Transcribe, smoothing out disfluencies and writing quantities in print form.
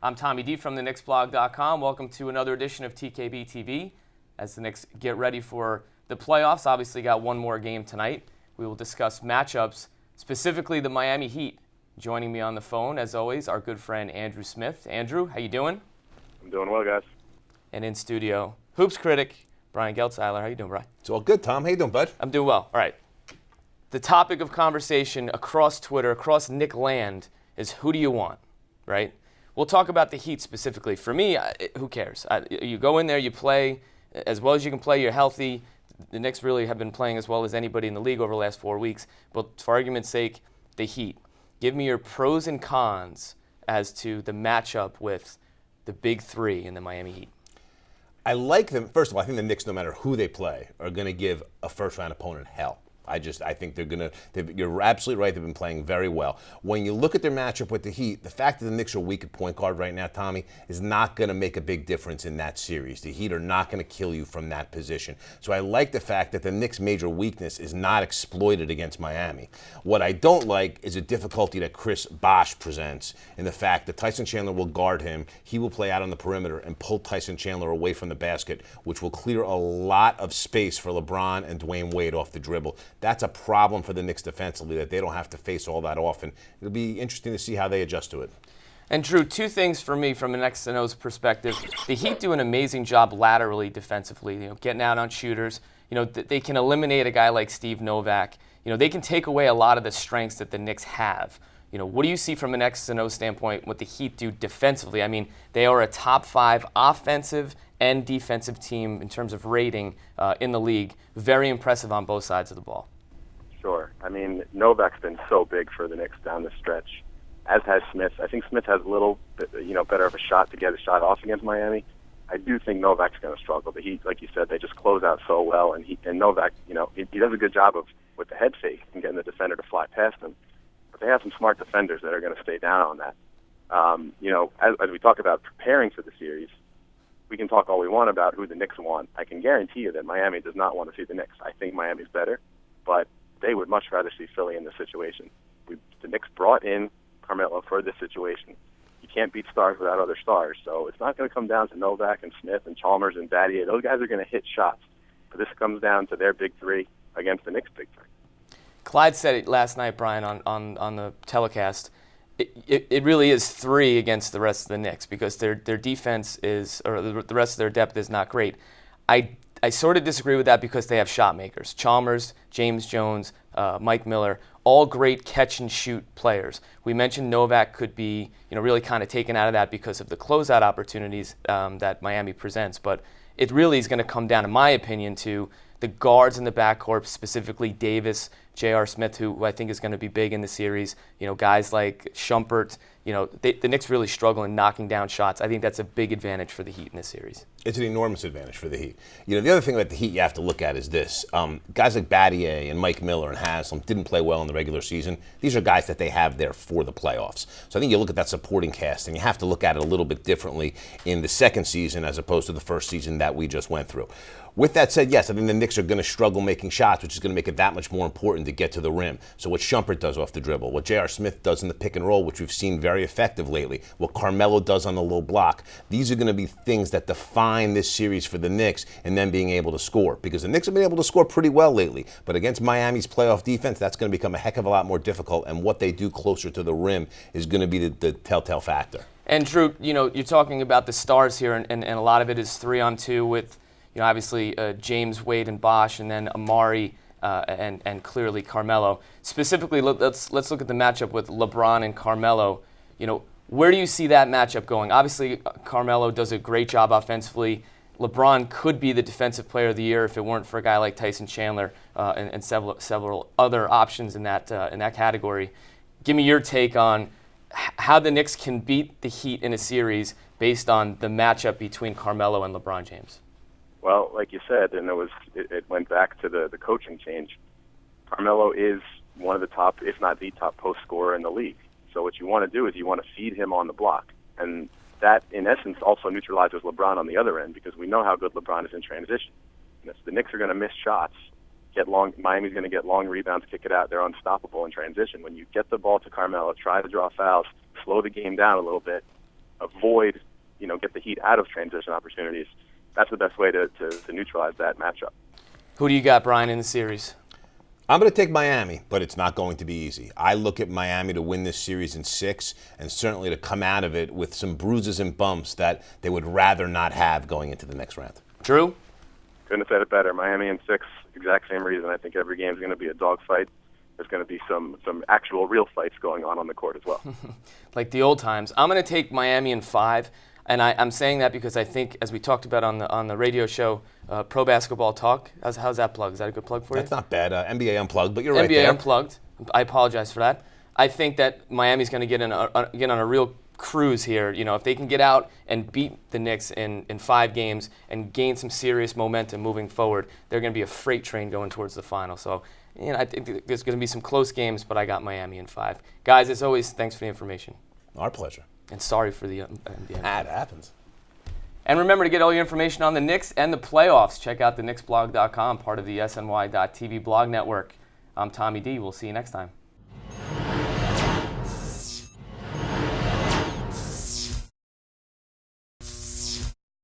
I'm Tommy D from the KnicksBlog.com. Welcome to another edition of TKB TV. As the Knicks get ready for the playoffs, obviously got one more game tonight. We will discuss matchups, specifically the Miami Heat. Joining me on the phone, as always, our good friend Andrew Smith. Andrew, how you doing? I'm doing well, guys. And in studio, hoops critic Brian Geltzeiler. How you doing, Brian? It's all good, Tom. How you doing, bud? I'm doing well. All right. The topic of conversation across Twitter, across Knick land, is who do you want, right? We'll talk about the Heat specifically. For me, who cares? You go in there, you play as well as you can play, you're healthy. The Knicks really have been playing as well as anybody in the league over the last 4 weeks. But for argument's sake, the Heat. Give me your pros and cons as to the matchup with the big three in the Miami Heat. I like them. First of all, I think the Knicks, no matter who they play, are going to give a first-round opponent hell. I think they're going to. You're absolutely right. They've been playing very well. When you look at their matchup with the Heat, the fact that the Knicks are weak at point guard right now, Tommy, is not going to make a big difference in that series. The Heat are not going to kill you from that position. So I like the fact that the Knicks' major weakness is not exploited against Miami. What I don't like is a difficulty that Chris Bosh presents in the fact that Tyson Chandler will guard him. He will play out on the perimeter and pull Tyson Chandler away from the basket, which will clear a lot of space for LeBron and Dwayne Wade off the dribble. That's a problem for the Knicks defensively that they don't have to face all that often. It'll be interesting to see how they adjust to it. And Drew, two things for me from an X and O's perspective. The Heat do an amazing job laterally defensively, getting out on shooters. They can eliminate a guy like Steve Novak. They can take away a lot of the strengths that the Knicks have. What do you see from an X and O standpoint what the Heat do defensively? I mean, they are a top 5 offensive and defensive team in terms of rating in the league. Very impressive on both sides of the ball. Sure. I mean, Novak's been so big for the Knicks down the stretch, as has Smith. I think Smith has a little bit, better of a shot to get a shot off against Miami. I do think Novak's going to struggle. The Heat, like you said, they just close out so well, and Novak, he does a good job of with the head fake and getting the defender to fly past him. But they have some smart defenders that are going to stay down on that. As we talk about preparing for the series, we can talk all we want about who the Knicks want. I can guarantee you that Miami does not want to see the Knicks. I think Miami's better, but they would much rather see Philly in this situation. The Knicks brought in Carmelo for this situation. You can't beat stars without other stars, so it's not going to come down to Novak and Smith and Chalmers and Battier. Those guys are going to hit shots, but this comes down to their big three against the Knicks' big three. Clyde said it last night, Brian, on the telecast. It really is 3 against the rest of the Knicks because their defense is, or the rest of their depth is not great. I sort of disagree with that because they have shot makers. Chalmers, James Jones, Mike Miller, all great catch-and-shoot players. We mentioned Novak could be really kind of taken out of that because of the closeout opportunities that Miami presents. But it really is going to come down, in my opinion, to the guards in the backcourt, specifically Davis, J.R. Smith, who I think is going to be big in the series. Guys like Shumpert. The Knicks really struggle in knocking down shots. I think that's a big advantage for the Heat in this series. It's an enormous advantage for the Heat. The other thing about the Heat you have to look at is this. Guys like Battier and Mike Miller and Haslam didn't play well in the regular season. These are guys that they have there for the playoffs. So I think you look at that supporting cast, and you have to look at it a little bit differently in the second season as opposed to the first season that we just went through. With that said, yes, I think the Knicks are going to struggle making shots, which is going to make it that much more important to get to the rim. So what Shumpert does off the dribble, what J.R. Smith does in the pick and roll, which we've seen very effective lately, what Carmelo does on the low block, these are going to be things that define this series for the Knicks and then being able to score. Because the Knicks have been able to score pretty well lately, but against Miami's playoff defense, that's going to become a heck of a lot more difficult, and what they do closer to the rim is going to be the telltale factor. And Drew, you're talking about the stars here, and a lot of it is 3-on-2 with obviously James, Wade, and Bosh, and then Amari and clearly Carmelo. Specifically, let's look at the matchup with LeBron and Carmelo. Where do you see that matchup going? Obviously, Carmelo does a great job offensively. LeBron could be the defensive player of the year if it weren't for a guy like Tyson Chandler and several other options in that category. Give me your take on how the Knicks can beat the Heat in a series based on the matchup between Carmelo and LeBron James. Well, like you said, and it went back to the coaching change. Carmelo is one of the top, if not the top, post scorer in the league. So what you want to do is you want to feed him on the block. And that, in essence, also neutralizes LeBron on the other end because we know how good LeBron is in transition. The Knicks are going to miss shots. Miami's going to get long rebounds, kick it out. They're unstoppable in transition. When you get the ball to Carmelo, try to draw fouls, slow the game down a little bit, avoid, get the Heat out of transition opportunities. That's the best way to neutralize that matchup. Who do you got, Brian, in the series? I'm going to take Miami, but it's not going to be easy. I look at Miami to win this series in 6, and certainly to come out of it with some bruises and bumps that they would rather not have going into the next round. Drew? Couldn't have said it better. Miami in 6, exact same reason. I think every game is going to be a dogfight. There's going to be some actual real fights going on the court as well. Like the old times. I'm going to take Miami in 5. And I'm saying that because I think, as we talked about on the radio show, Pro Basketball Talk, how's that plug? Is that a good plug for you? That's not bad. NBA Unplugged, but you're right NBA there. Unplugged. I apologize for that. I think that Miami's going to get on a real cruise here. If they can get out and beat the Knicks in 5 games and gain some serious momentum moving forward, they're going to be a freight train going towards the final. So, I think there's going to be some close games, but I got Miami in 5. Guys, as always, thanks for the information. Our pleasure. And sorry for the NBA. That happens. And remember to get all your information on the Knicks and the playoffs. Check out the KnicksBlog.com, part of the SNY.TV blog network. I'm Tommy D. We'll see you next time.